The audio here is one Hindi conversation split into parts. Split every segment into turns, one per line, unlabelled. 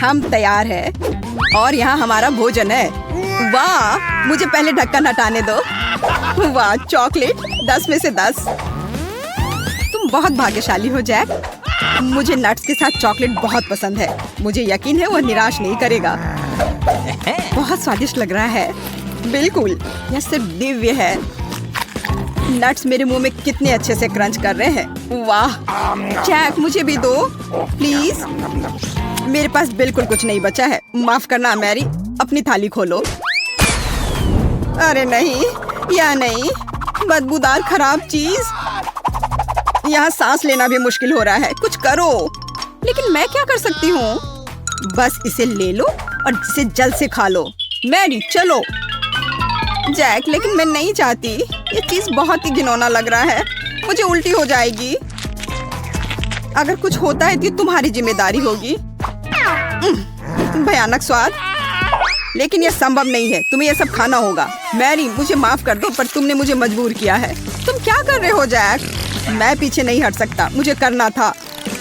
हम तैयार हैं और यहाँ हमारा भोजन है। वाह, मुझे पहले ढक्कन हटाने दो। वाह, चॉकलेट 10 में से 10। तुम बहुत भाग्यशाली हो जैक। मुझे नट्स के साथ चॉकलेट बहुत पसंद है। मुझे यकीन है वो निराश नहीं करेगा। बहुत स्वादिष्ट लग रहा है। बिल्कुल, यह सिर्फ दिव्य है। नट्स मेरे मुंह में कितने अच्छे से क्रंच कर रहे हैं। वाह जैक, मुझे भी दो प्लीज। मेरे पास बिल्कुल कुछ नहीं बचा है। माफ करना मैरी, अपनी थाली खोलो। अरे नहीं, या नहीं, बदबूदार खराब चीज। यहाँ सांस लेना भी मुश्किल हो रहा है। कुछ करो। लेकिन मैं क्या कर सकती हूँ? बस इसे ले लो और इसे जल्द से खा लो। मैरी चलो। जैक, लेकिन मैं नहीं चाहती। ये चीज बहुत ही घिनौना लग रहा है। मुझे उल्टी हो जाएगी। अगर कुछ होता है तो तुम्हारी जिम्मेदारी होगी। भयानक स्वाद। लेकिन यह संभव नहीं है। तुम्हें यह सब खाना होगा। मैरी, मुझे माफ कर दो, पर तुमने मुझे मजबूर किया है। तुम क्या कर रहे हो जैक? मैं पीछे नहीं हट सकता। मुझे करना था।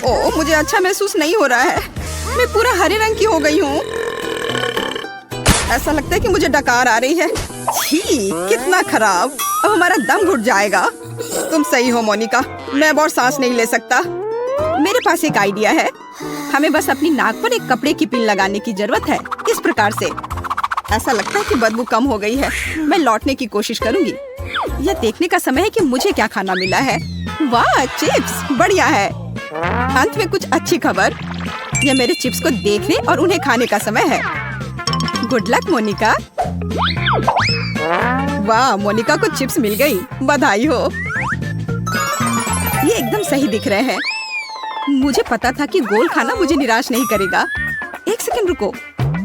ओह, मुझे अच्छा महसूस नहीं हो रहा है। मैं पूरा हरे रंग की हो गई हूँ। ऐसा लगता है कि मुझे डकार आ रही है। छी, कितना खराब। अब हमारा दम घुट जाएगा। तुम सही हो मोनिका, मैं अब और सांस नहीं ले सकता। मेरे पास एक आइडिया है। हमें बस अपनी नाक पर एक कपड़े की पिन लगाने की जरूरत है। इस प्रकार से। ऐसा लगता है कि बदबू कम हो गई है। मैं लौटने की कोशिश करूंगी। यह देखने का समय है कि मुझे क्या खाना मिला है। वाह, चिप्स बढ़िया है। अंत में कुछ अच्छी खबर। यह मेरे चिप्स को देखने और उन्हें खाने का समय है। Good luck Monica. वाह, मोनिका को चिप्स मिल गई। बधाई हो। ये एकदम सही दिख रहे हैं। मुझे पता था कि गोल खाना मुझे निराश नहीं करेगा। एक सेकंड रुको,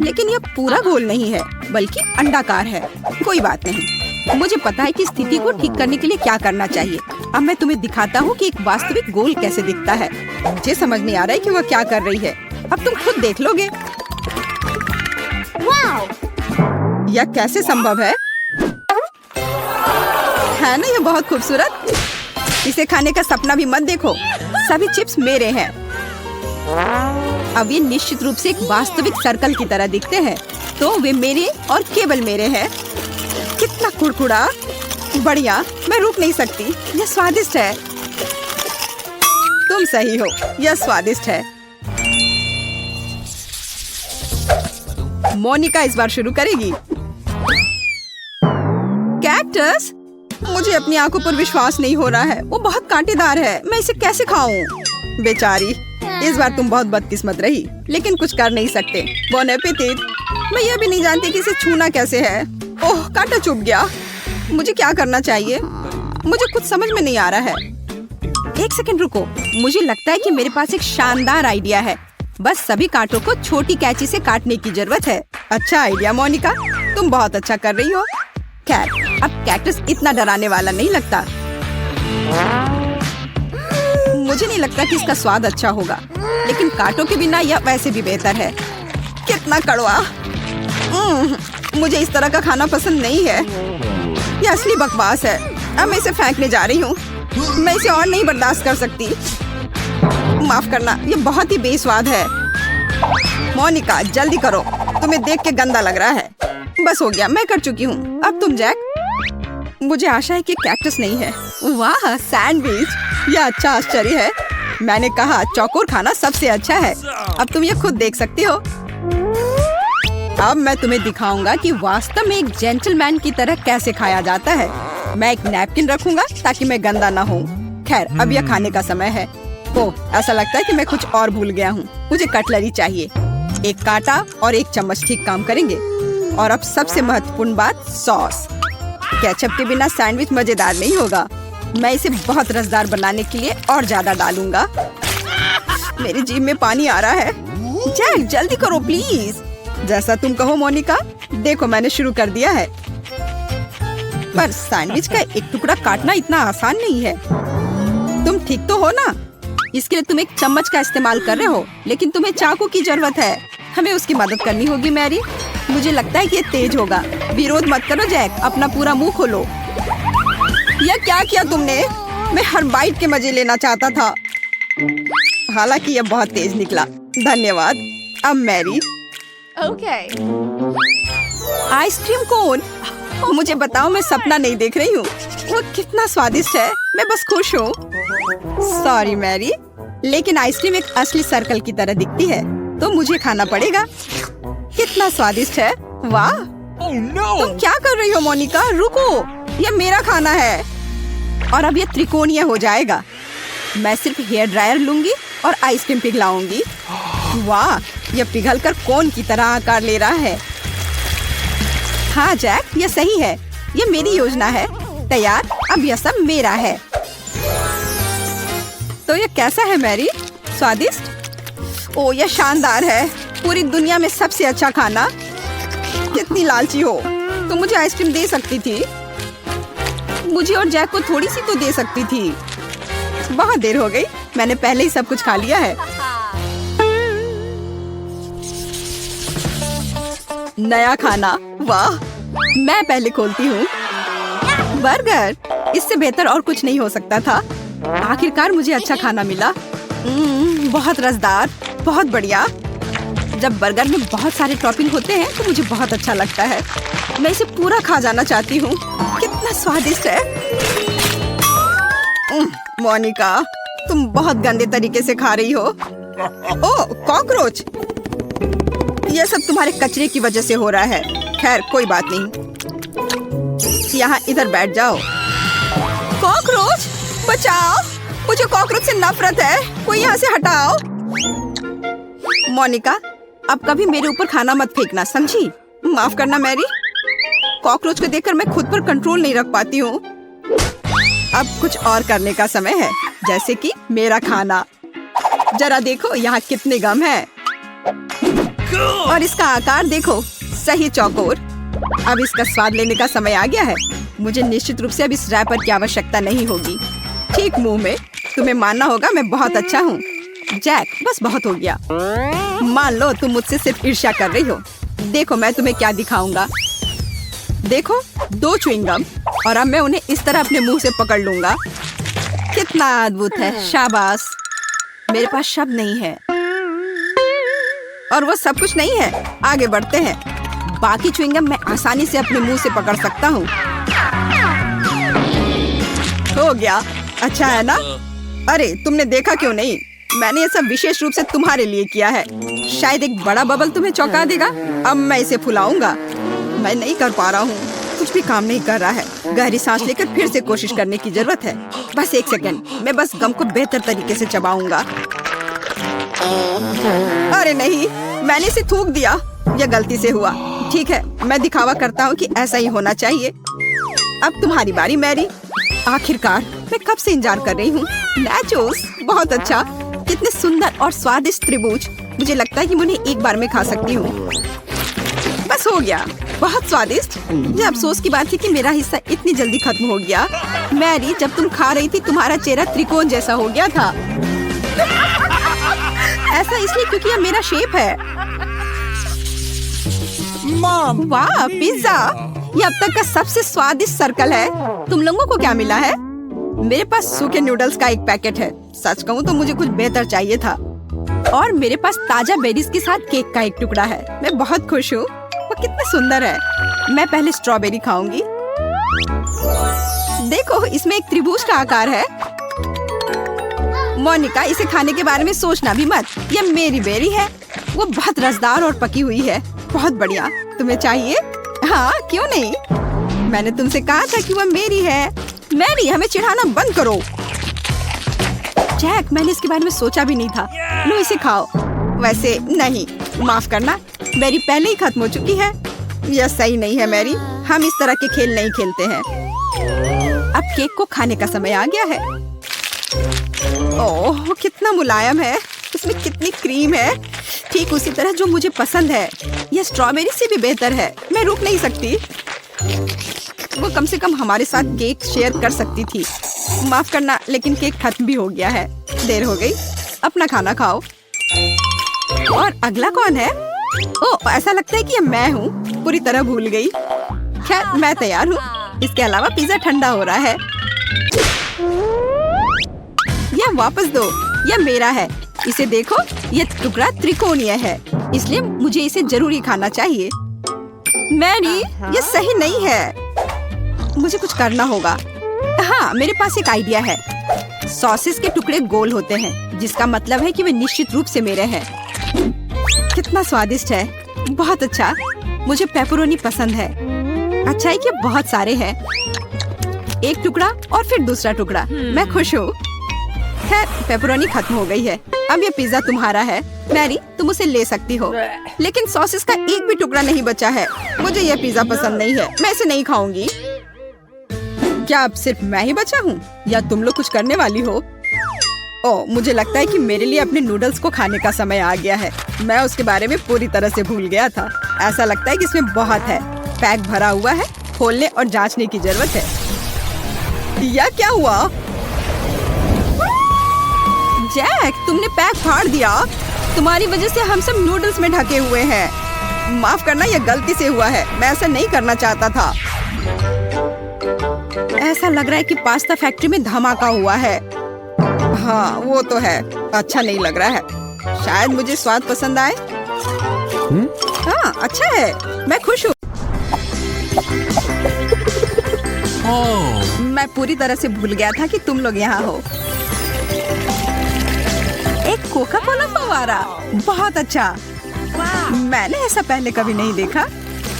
लेकिन यह पूरा गोल नहीं है बल्कि अंडाकार है। कोई बात नहीं। मुझे पता है कि स्थिति को ठीक करने के लिए क्या करना चाहिए। अब मैं तुम्हें दिखाता हूँ कि एक वास्तविक गोल कैसे दिखता है। मुझे समझ नहीं आ रहा है कि वह क्या कर रही है। अब तुम खुद देख लोगे। यह कैसे संभव है ना? यह बहुत खूबसूरत। इसे खाने का सपना भी मत देखो। सभी चिप्स मेरे हैं। अब ये निश्चित रूप से एक वास्तविक सर्कल की तरह दिखते हैं। तो वे मेरे और केवल मेरे हैं। कितना कुड़कुड़ा। बढ़िया, मैं रुक नहीं सकती। यह स्वादिष्ट है। तुम सही हो, यह स्वादिष्ट है। मोनिका इस बार शुरू करेगी। कैक्टस, मुझे अपनी आंखों पर विश्वास नहीं हो रहा है। वो बहुत कांटेदार है। मैं इसे कैसे खाऊं? बेचारी, इस बार तुम बहुत बदकिस्मत रही, लेकिन कुछ कर नहीं सकते। Bone appétit. मैं यह भी नहीं जानती कि इसे छूना कैसे है। ओह, कांटा चुभ गया। मुझे क्या करना चाहिए? मुझे कुछ समझ में नहीं आ रहा है। एक सेकंड रुको। मुझे लगता है कि मेरे पास एक शानदार आइडिया है। बस सभी कांटों को छोटी कैंची से काटने की जरूरत है। अच्छा आइडिया मोनिका, तुम बहुत अच्छा कर रही हो। खैर, अब कैक्टस इतना डराने वाला नहीं लगता। मुझे नहीं लगता कि इसका स्वाद अच्छा होगा, लेकिन कांटों के बिना यह वैसे भी बेहतर है। कितना कड़वा। मुझे इस तरह का खाना पसंद नहीं है। यह असली बकवास है। अब मैं इसे फेंकने जा रही हूँ। मैं इसे और नहीं बर्दाश्त कर सकती। माफ करना, यह बहुत ही बेस्वाद है। मोनिका, जल्दी करो। तुम्हें देख के गंदा लग रहा है। बस हो गया, मैं कर चुकी हूँ। अब तुम जैक। मुझे आशा है कि कैक्टस नहीं है। वाह, सैंडविच। यह अच्छा आश्चर्य है। मैंने कहा चौकोर खाना सबसे अच्छा है। अब तुम ये खुद देख सकती हो। अब मैं तुम्हें दिखाऊंगा कि वास्तव में एक जेंटलमैन की तरह कैसे खाया जाता है। मैं एक नैपकिन रखूंगा ताकि मैं गंदा ना हूँ। खैर, अब यह खाने का समय है। ओह, ऐसा लगता है कि मैं कुछ और भूल गया हूँ। मुझे कटलरी चाहिए। एक कांटा और एक चम्मच ठीक काम करेंगे। और अब सबसे महत्वपूर्ण बात, सॉस। केचप के बिना सैंडविच मजेदार नहीं होगा। मैं इसे बहुत रसदार बनाने के लिए और ज्यादा डालूंगा। मेरी जीभ में पानी आ रहा है। जैक, जल्दी करो प्लीज। जैसा तुम कहो मोनिका। देखो, मैंने शुरू कर दिया है। पर सैंडविच का एक टुकड़ा काटना इतना आसान नहीं है। तुम ठीक तो हो ना? इसके लिए तुम एक चम्मच का इस्तेमाल कर रहे हो, लेकिन तुम्हें चाकू की जरूरत है। हमें उसकी मदद करनी होगी मैरी। मुझे लगता है कि ये तेज होगा। विरोध मत करो जैक, अपना पूरा मुंह खोलो। यह क्या किया तुमने? मैं हर बाइट के मजे लेना चाहता था। हालांकि यह बहुत तेज निकला। धन्यवाद। अब मैरी।
Okay.
Ice cream cone? मुझे बताओ, मैं सपना नहीं देख रही हूँ। वो कितना स्वादिष्ट है, मैं बस खुश हूँ। सॉरी मैरी, लेकिन आइसक्रीम एक असली सर्कल की तरह दिखती है, तो मुझे खाना पड़ेगा। कितना स्वादिष्ट है, वाह। तुम क्या कर रही हो मोनिका? रुको, ये मेरा खाना है और अब ये त्रिकोणीय हो जाएगा। मैं सिर्फ हेयर ड्रायर लूंगी और आइसक्रीम पिघलाऊंगी। वाह, ये पिघलकर कोन की तरह आकार ले रहा है। हाँ जैक, ये सही है। ये मेरी योजना है। तैयार, अब यह सब मेरा है। तो ये कैसा है मैरी? स्वादिष्ट? ओ, यह शानदार है। पूरी दुनिया में सबसे अच्छा खाना। कितनी लालची हो तुम, मुझे आइसक्रीम दे सकती थी। मुझे और जैक को थोड़ी सी तो दे सकती थी। बहुत देर हो गई, मैंने पहले ही सब कुछ खा लिया है। नया खाना, वाह। मैं पहले खोलती हूँ। बर्गर, इससे बेहतर और कुछ नहीं हो सकता था। आखिरकार मुझे अच्छा खाना मिला। बहुत रसदार, बहुत बढ़िया। जब बर्गर में बहुत सारे टॉपिंग होते हैं तो मुझे बहुत अच्छा लगता है। मैं इसे पूरा खा जाना चाहती हूँ। कितना स्वादिष्ट है। मोनिका, तुम बहुत गंदे तरीके से खा रही हो। ओह, कॉकरोच। यह सब तुम्हारे कचरे की वजह से हो रहा है। खैर, कोई बात नहीं। यहाँ इधर बैठ जाओ। कॉकरोच, बचाओ, मुझे कॉकरोच से नफरत है। कोई यहाँ से हटाओ। मोनिका, अब कभी मेरे ऊपर खाना मत फेंकना, समझी? माफ करना मैरी। कॉकरोच को देखकर मैं खुद पर कंट्रोल नहीं रख पाती हूँ। अब कुछ और करने का समय है, जैसे कि मेरा खाना। जरा देखो यहाँ कितने गम है और इसका आकार देखो, सही चौकोर। अब इसका स्वाद लेने का समय आ गया है। मुझे निश्चित रूप से अब इस रैपर की आवश्यकता नहीं होगी। ठीक मुंह में। तुम्हें मानना होगा मैं बहुत अच्छा हूँ। जैक, बस बहुत हो गया। मान लो तुम मुझसे सिर्फ ईर्ष्या कर रही हो। देखो मैं तुम्हें क्या दिखाऊंगा। देखो, 2 च्युइंगम और अब मैं उन्हें इस तरह अपने मुंह से पकड़ लूंगा। कितना अद्भुत है, शाबाश। मेरे पास शब्द नहीं है और वो सब कुछ नहीं है। आगे बढ़ते हैं। बाकी च्युइंगम मैं आसानी से अपने मुंह से पकड़ सकता हूँ। हो गया, अच्छा है ना? अरे, तुमने देखा क्यों नहीं? मैंने ये सब विशेष रूप से तुम्हारे लिए किया है। शायद एक बड़ा बबल तुम्हें चौंका देगा। अब मैं इसे फुलाऊंगा। मैं नहीं कर पा रहा हूँ, कुछ भी काम नहीं कर रहा है। गहरी सांस लेकर फिर से कोशिश करने की जरूरत है। बस 1 सेकंड, मैं बस गम को बेहतर तरीके से चबाऊंगा। अरे नहीं, मैंने इसे थूक दिया। यह गलती से हुआ। ठीक है, मैं दिखावा करता हूँ कि ऐसा ही होना चाहिए। अब तुम्हारी बारी मैरी। आखिरकार, मैं कब से इंतजार कर रही हूँ। नाचोस, बहुत अच्छा। कितने सुंदर और स्वादिष्ट त्रिभुज। मुझे लगता है कि मैं उन्हें एक बार में खा सकती हूँ। बस हो गया, बहुत स्वादिष्ट। ये अफसोस की बात है कि मेरा हिस्सा इतनी जल्दी खत्म हो गया। मैरी, जब तुम खा रही थी तुम्हारा चेहरा त्रिकोण जैसा हो गया था। ऐसा इसलिए क्योंकि यह मेरा शेप है। वाह, पिज्जा। ये अब तक का सबसे स्वादिष्ट सर्कल है। तुम लोगों को क्या मिला है? मेरे पास सूखे नूडल्स का एक पैकेट है। सच कहूँ तो मुझे कुछ बेहतर चाहिए था। और मेरे पास ताजा बेरीज के साथ केक का एक टुकड़ा है। मैं बहुत खुश हूँ। वो कितना सुंदर है। मैं पहले स्ट्रॉबेरी खाऊंगी। देखो, इसमें एक त्रिभुज का आकार है। मोनिका, इसे खाने के बारे में सोचना भी मत। यह मेरी बेरी है। वो बहुत रसदार और पकी हुई है। बहुत बढ़िया। तुम्हें चाहिए? हाँ, क्यों नहीं। मैंने तुमसे कहा था कि वह मेरी है। मैरी, हमें चिढ़ाना बंद करो। जैक, मैंने इसके बारे में सोचा भी नहीं था। लो, इसे खाओ। वैसे नहीं, माफ करना, मेरी पहले ही खत्म हो चुकी है। यह सही नहीं है मैरी। हम इस तरह के खेल नहीं खेलते हैं। अब केक को खाने का समय आ गया है। ओह, कितना मुलायम है। इसमें कितनी क्रीम है। ठीक उसी तरह जो मुझे पसंद है। यह स्ट्रॉबेरी से भी बेहतर है। मैं रुक नहीं सकती। वो कम से कम हमारे साथ केक शेयर कर सकती थी। माफ करना, लेकिन केक खत्म भी हो गया है। देर हो गई। अपना खाना खाओ। और अगला कौन है? ओह, ऐसा लगता है कि ये मैं हूँ। पूरी तरह भूल गई। खैर, मैं तैयार हूँ। इसके अलावा पिज्जा ठंडा हो रहा है। यह वापस दो। यह मेरा है। इसे देखो, यह टुकड़ा त्रिकोणीय है। इसलिए मुझे इसे जरूरी खाना चाहिए। मैरी, ये सही नहीं है। मुझे कुछ करना होगा। हाँ, मेरे पास एक आइडिया है। सॉसेस के टुकड़े गोल होते हैं, जिसका मतलब है कि वे निश्चित रूप से मेरे हैं। कितना स्वादिष्ट है, बहुत अच्छा। मुझे पेपरोनी पसंद है। अच्छा है कि बहुत सारे हैं। एक टुकड़ा और फिर दूसरा टुकड़ा। मैं खुश हूँ। खैर, पेपरोनी खत्म हो गई है। अब ये पिज्जा तुम्हारा है। मैरी, तुम उसे ले सकती हो, लेकिन सॉसेस का एक भी टुकड़ा नहीं बचा है। मुझे ये पिज्जा पसंद नहीं है। मैं इसे नहीं खाऊंगी। क्या अब सिर्फ मैं ही बचा हूँ या तुम लोग कुछ करने वाली हो? ओह, मुझे लगता है कि मेरे लिए अपने नूडल्स को खाने का समय आ गया है। मैं उसके बारे में पूरी तरह से भूल गया था। ऐसा लगता है कि इसमें बहुत है। पैक भरा हुआ है। खोलने और जांचने की जरूरत है। यह क्या हुआ? जैक, तुमने पैक फाड़ दिया। तुम्हारी वजह से हम सब नूडल्स में ढके हुए हैं। माफ करना, यह गलती से हुआ है। मैं ऐसा नहीं करना चाहता था। ऐसा लग रहा है कि पास्ता फैक्ट्री में धमाका हुआ है। हाँ, वो तो है। अच्छा नहीं लग रहा है। शायद मुझे स्वाद पसंद आए। हाँ, अच्छा है। मैं खुश हूँ। मैं पूरी तरह से भूल गया था कि तुम लोग यहाँ हो। एक कोका कोला फव्वारा, बहुत अच्छा। मैंने ऐसा पहले कभी नहीं देखा।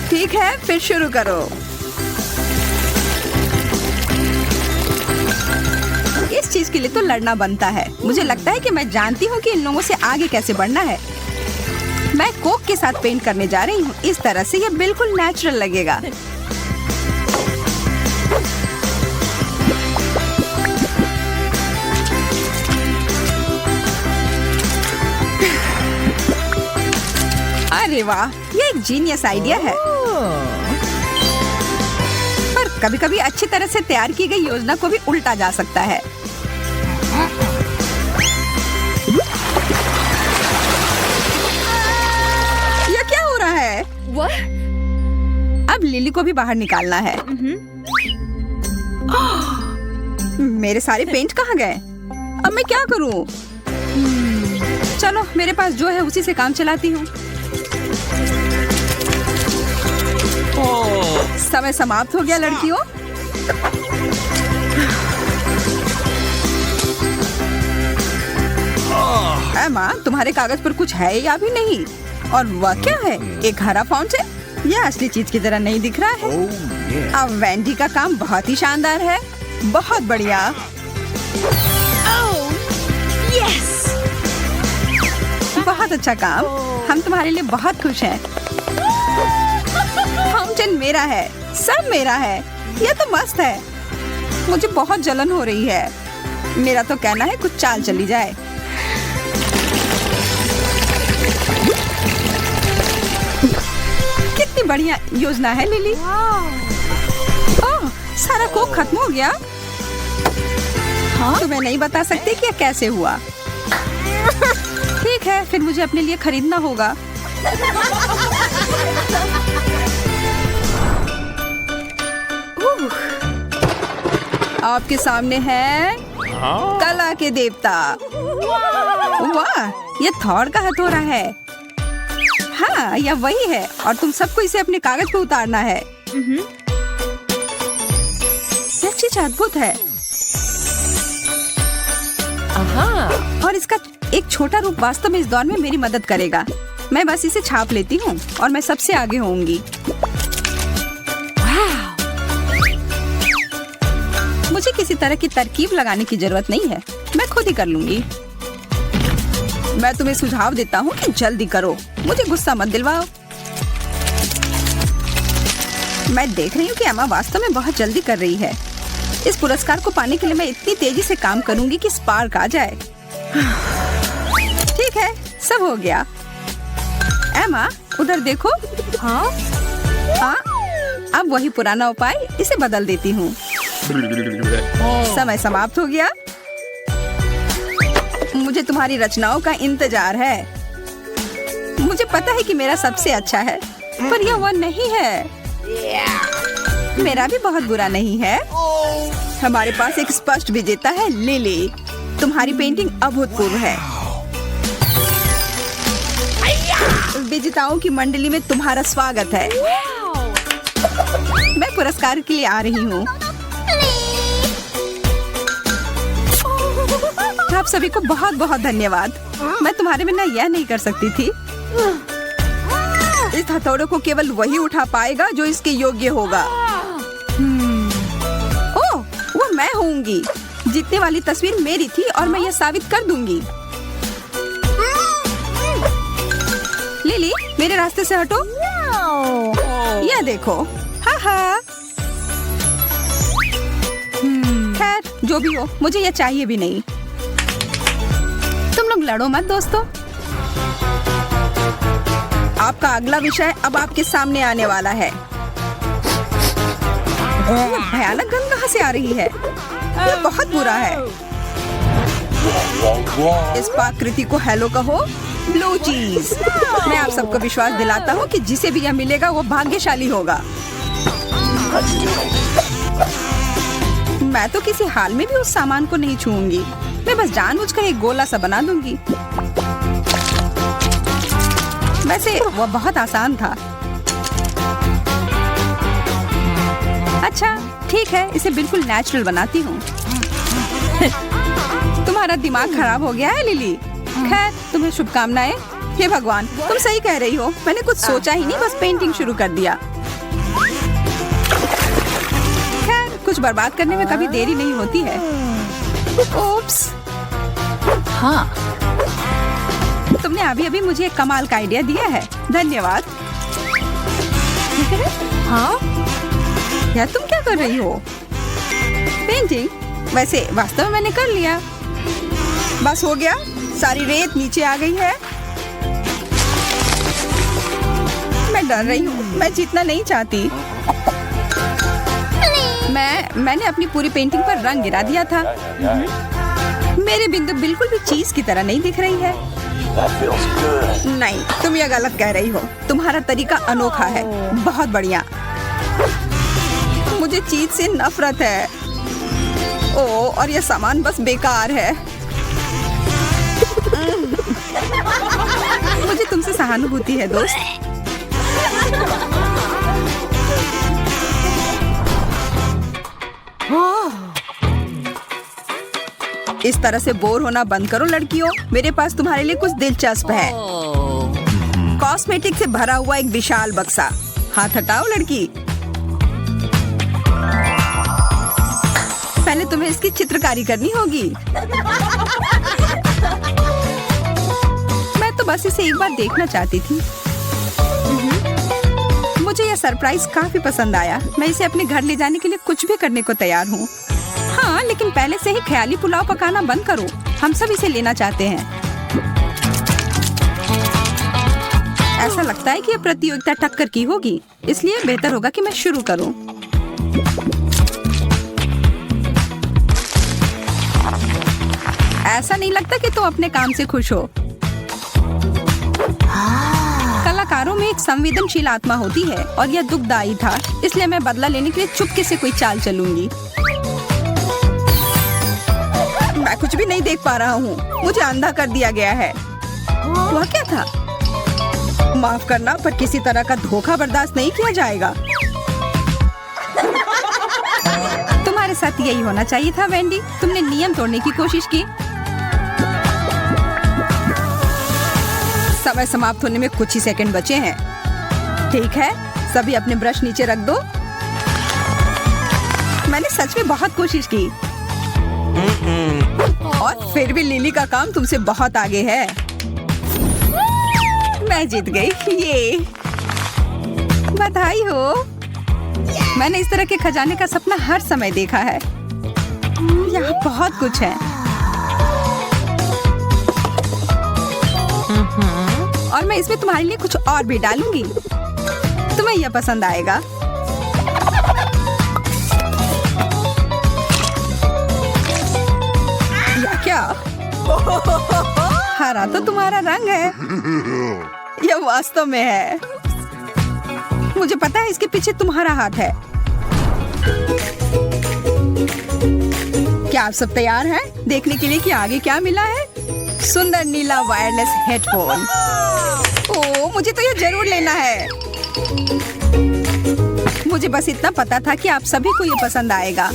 ठीक है, फिर शुरू करो। इस चीज के लिए तो लड़ना बनता है। मुझे लगता है कि मैं जानती हूँ कि इन लोगों से आगे कैसे बढ़ना है। मैं कोक के साथ पेंट करने जा रही हूँ। इस तरह से ये बिल्कुल नेचुरल लगेगा। अरे वाह, ये एक जीनियस आइडिया है। पर कभी-कभी अच्छी तरह से तैयार की गई योजना को भी उल्टा जा सकता है। यह क्या हो रहा है? अब लिली को भी बाहर निकालना है। मेरे सारे पेंट कहाँ गए? अब मैं क्या करूं? चलो, मेरे पास जो है उसी से काम चलाती हूँ। समय समाप्त हो गया लड़कियों। एमा, तुम्हारे कागज पर कुछ है या भी नहीं? और वह क्या है? एक हरा फाउंटेन? यह असली चीज की तरह नहीं दिख रहा है। अब वेंडी का काम बहुत ही शानदार है। बहुत बढ़िया। बहुत अच्छा काम। हम तुम्हारे लिए बहुत खुश हैं। फाउंटेन मेरा है, सब मेरा है। यह तो मस्त है। मुझे बहुत जलन हो रही है। मेरा तो कहना है कुछ चाल चली जाए। कितनी बढ़िया योजना है लिली। ओह, सारा कोक खत्म हो गया। हाँ? तुम्हें नहीं बता सकती कि यह कैसे हुआ। ठीक है, फिर मुझे अपने लिए खरीदना होगा। आपके सामने है कला के देवता। वाह, ये थॉर का हथौड़ा है। हाँ, यह वही है और तुम सबको इसे अपने कागज पे उतारना है। यह चीज अद्भुत है। और इसका एक छोटा रूप वास्तव में इस दौर में मेरी मदद करेगा। मैं बस इसे छाप लेती हूँ और मैं सबसे आगे होंगी। मुझे किसी तरह की तरकीब लगाने की जरूरत नहीं है। मैं खुद ही कर लूंगी। मैं तुम्हें सुझाव देता हूँ कि जल्दी करो। मुझे गुस्सा मत दिलवाओ। मैं देख रही हूँ कि एमा वास्तव में बहुत जल्दी कर रही है। इस पुरस्कार को पाने के लिए मैं इतनी तेजी से काम करूंगी कि स्पार्क आ जाए। ठीक है, सब हो गया। एमा, उधर देखो। हाँ? हाँ, अब वही पुराना उपाय, इसे बदल देती हूँ। समय समाप्त हो गया। मुझे तुम्हारी रचनाओं का इंतजार है। मुझे पता है कि मेरा सबसे अच्छा है, पर यह वह नहीं है। मेरा भी बहुत बुरा नहीं है। हमारे पास एक स्पष्ट विजेता है, लिली। तुम्हारी पेंटिंग अभूतपूर्व है। विजेताओं की मंडली में तुम्हारा स्वागत है। मैं पुरस्कार के लिए आ रही हूँ। आप सभी को बहुत बहुत धन्यवाद। मैं तुम्हारे बिना यह नहीं कर सकती थी। इस हथौड़े को केवल वही उठा पाएगा जो इसके योग्य होगा। ओह, वो मैं होंगी। जीतने वाली तस्वीर मेरी थी और मैं यह साबित कर दूंगी। लिली, मेरे रास्ते से हटो। यह देखो। हाँ। खैर, जो भी हो, मुझे यह चाहिए भी नहीं। तुम लोग लड़ो मत दोस्तों। आपका अगला विषय अब आपके सामने आने वाला है। भयानक गंध कहाँ से आ रही है? यह बहुत बुरा है। इस पाकृति को हेलो कहो, ब्लू चीज। मैं आप सबको विश्वास दिलाता हूँ कि जिसे भी यह मिलेगा वो भाग्यशाली होगा। मैं तो किसी हाल में भी उस सामान को नहीं छूऊंगी। मैं बस जानबूझकर एक गोला सा बना दूंगी। वैसे वह बहुत आसान था। अच्छा, ठीक है, इसे बिल्कुल नेचुरल बनाती हूँ। तुम्हारा दिमाग खराब हो गया है लिली। खैर, तुम्हें शुभकामनाएं। हे भगवान, तुम सही कह रही हो। मैंने कुछ सोचा ही नहीं, बस पेंटिंग शुरू कर दिया। खैर, कुछ बर्बाद करने में कभी देरी नहीं होती है। ओप्स। हाँ, तुमने अभी मुझे एक कमाल का आइडिया दिया है। धन्यवाद। हाँ, यार तुम क्या कर रही हो? पेंटिंग? वैसे वास्तव में मैंने कर लिया। बस हो गया। सारी रेत नीचे आ गई है। मैं डर रही हूँ। मैं जीतना नहीं चाहती। मैंने अपनी पूरी पेंटिंग पर रंग गिरा दिया था। मेरे बिंदु बिल्कुल भी चीज की तरह नहीं दिख रही है। नहीं, तुम ये गलत कह रही हो। तुम्हारा तरीका अनोखा है। बहुत बढ़िया। मुझे चीज से नफरत है। ओह, और यह सामान बस बेकार है। मुझे तुमसे सहानुभूति है दोस्त। इस तरह से बोर होना बंद करो लड़कियों। मेरे पास तुम्हारे लिए कुछ दिलचस्प है। कॉस्मेटिक से भरा हुआ एक विशाल बक्सा। हाथ हटाओ लड़की। पहले तुम्हें इसकी चित्रकारी करनी होगी। मैं तो बस इसे एक बार देखना चाहती थी। मुझे यह सरप्राइज काफी पसंद आया। मैं इसे अपने घर ले जाने के लिए कुछ भी करने को तैयार हूँ। हाँ, लेकिन पहले से ही ख्याली पुलाव पकाना बंद करो। हम सब इसे लेना चाहते हैं। ऐसा लगता है कि यह प्रतियोगिता टक्कर की होगी, इसलिए बेहतर होगा कि मैं शुरू करूं। ऐसा नहीं लगता कि तुम अपने काम से खुश हो। कलाकारों में एक संवेदनशील आत्मा होती है और यह दुखदायी था, इसलिए मैं बदला लेने के लिए चुपके से कोई चाल चलूंगी। मैं कुछ भी नहीं देख पा रहा हूँ। मुझे अंधा कर दिया गया है। वह क्या था? माफ करना, पर किसी तरह का धोखा बर्दाश्त नहीं किया जाएगा। तुम्हारे साथ यही होना चाहिए था वेंडी। तुमने नियम तोड़ने की कोशिश की। समय समाप्त होने में कुछ ही सेकंड बचे हैं। ठीक है, सभी अपने ब्रश नीचे रख दो। मैंने सच में बहुत कोशिश की और फिर भी लिली का काम तुमसे बहुत आगे है। मैं जीत गई। ये बधाई हो। मैंने इस तरह के खजाने का सपना हर समय देखा है। यहाँ बहुत कुछ है। और मैं इसमें तुम्हारे लिए कुछ और भी डालूंगी। तुम्हें यह पसंद आएगा। या क्या? हरा तो तुम्हारा रंग है। यह वास्तव में है। मुझे पता है इसके पीछे तुम्हारा हाथ है। क्या आप सब तैयार हैं देखने के लिए कि आगे क्या मिला है? सुंदर नीला वायरलेस हेडफोन। ओह, मुझे तो ये जरूर लेना है। मुझे बस इतना पता था कि आप सभी को ये पसंद आएगा।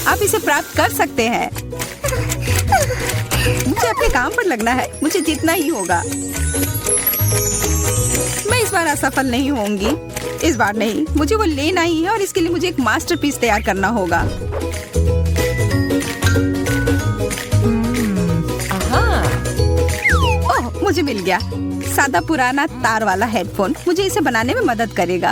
आप इसे प्राप्त कर सकते हैं। मुझे अपने काम पर लगना है, मुझे जीतना ही होगा। मैं इस बार असफल नहीं होंगी। इस बार नहीं, मुझे वो लेना ही है और इसके लिए मुझे एक मास्टरपीस तैयार करना होगा। ओह, मुझे मिल गया। सादा पुराना तार वाला हेडफोन मुझे इसे बनाने में मदद करेगा।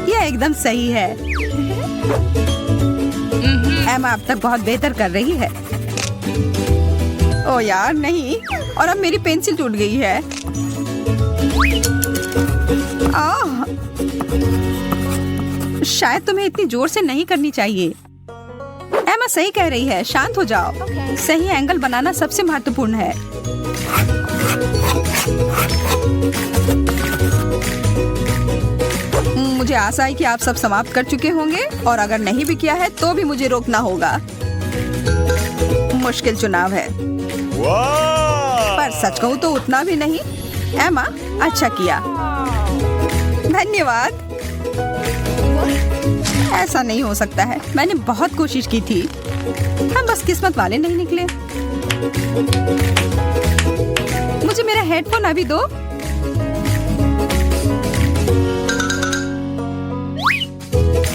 यह एकदम सही है। एमा अब तक बहुत बेहतर कर रही है। ओ यार नहीं, और अब मेरी पेंसिल टूट गई है। आह, शायद तुम्हें इतनी जोर से नहीं करनी चाहिए। एमा सही कह रही है, शांत हो जाओ। सही एंगल बनाना सबसे महत्वपूर्ण है। मुझे आशा है कि आप सब समाप्त कर चुके होंगे, और अगर नहीं भी किया है तो भी मुझे रोकना होगा। मुश्किल चुनाव है, पर सच कहूँ तो उतना भी नहीं। एमा, अच्छा किया, धन्यवाद। ऐसा नहीं हो सकता है, मैंने बहुत कोशिश की थी। हम बस किस्मत वाले नहीं निकले। मुझे मेरा हेडफोन अभी दो।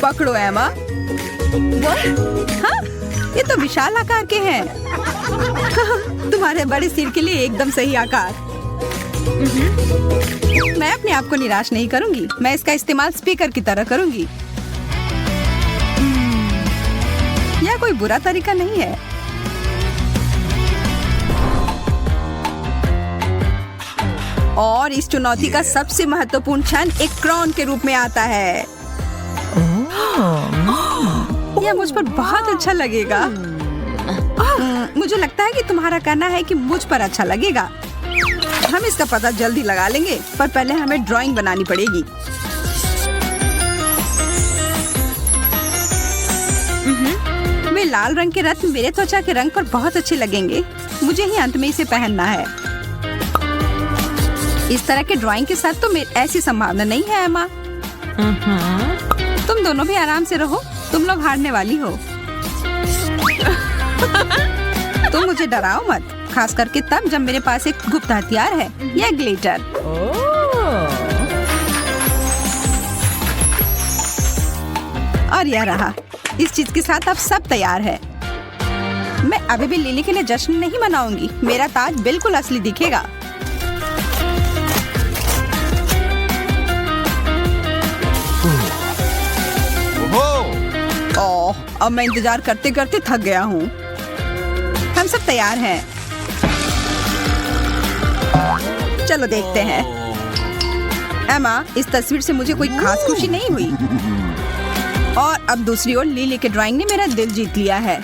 पकड़ो एमा। हाँ, ये तो विशाल आकार के हैं। तुम्हारे बड़े सिर के लिए एकदम सही आकार। मैं अपने आप को निराश नहीं करूंगी। मैं इसका इस्तेमाल स्पीकर की तरह करूंगी। यह कोई बुरा तरीका नहीं है। और इस चुनौती का सबसे महत्वपूर्ण क्षण एक क्राउन के रूप में आता है। यह मुझ पर बहुत अच्छा लगेगा। मुझे लगता है कि तुम्हारा कहना है कि मुझ पर अच्छा लगेगा। हम इसका पता जल्दी लगा लेंगे, पर पहले हमें ड्राइंग बनानी पड़ेगी। वे लाल रंग के रत्न मेरे त्वचा के रंग पर बहुत अच्छे लगेंगे। मुझे ही अंत में इसे पहनना है। इस तरह के ड्राइंग के साथ तो ऐसी संभावना नहीं है एमा। तुम दोनों भी आराम से रहो, तुम लोग हारने वाली हो। तुम मुझे डराओ मत, खास करके तब जब मेरे पास एक गुप्त हथियार है, यह ग्लिटर। और यह रहा। इस चीज के साथ अब सब तैयार है। मैं अभी भी लिली के लिए जश्न नहीं मनाऊंगी। मेरा ताज बिल्कुल असली दिखेगा। ओह, अब मैं इंतजार करते करते थक गया हूँ। हम सब तैयार हैं। चलो देखते हैं। एमा, इस तस्वीर से मुझे कोई खास खुशी नहीं हुई। और अब दूसरी ओर लिली के ड्राइंग ने मेरा दिल जीत लिया है।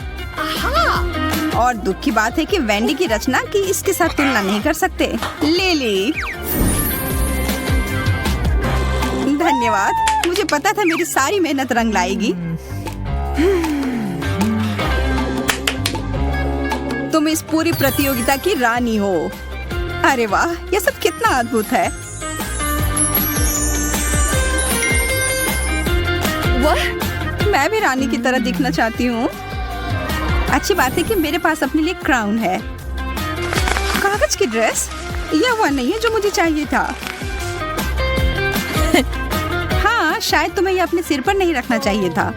और दुख की बात है कि वेंडी की रचना की इसके साथ तुलना नहीं कर सकते। लिली, धन्यवाद। मुझे पता था मेरी सारी मेहनत रंग लाएगी। तुम इस पूरी प्रतियोगिता की रानी हो। अरे वाह, ये सब कितना अद्भुत है। मैं भी रानी की तरह दिखना चाहती हूँ। अच्छी बात है कि मेरे पास अपने लिए क्राउन है। कागज की ड्रेस, यह वह नहीं है जो मुझे चाहिए था। हाँ, शायद तुम्हें यह अपने सिर पर नहीं रखना चाहिए था।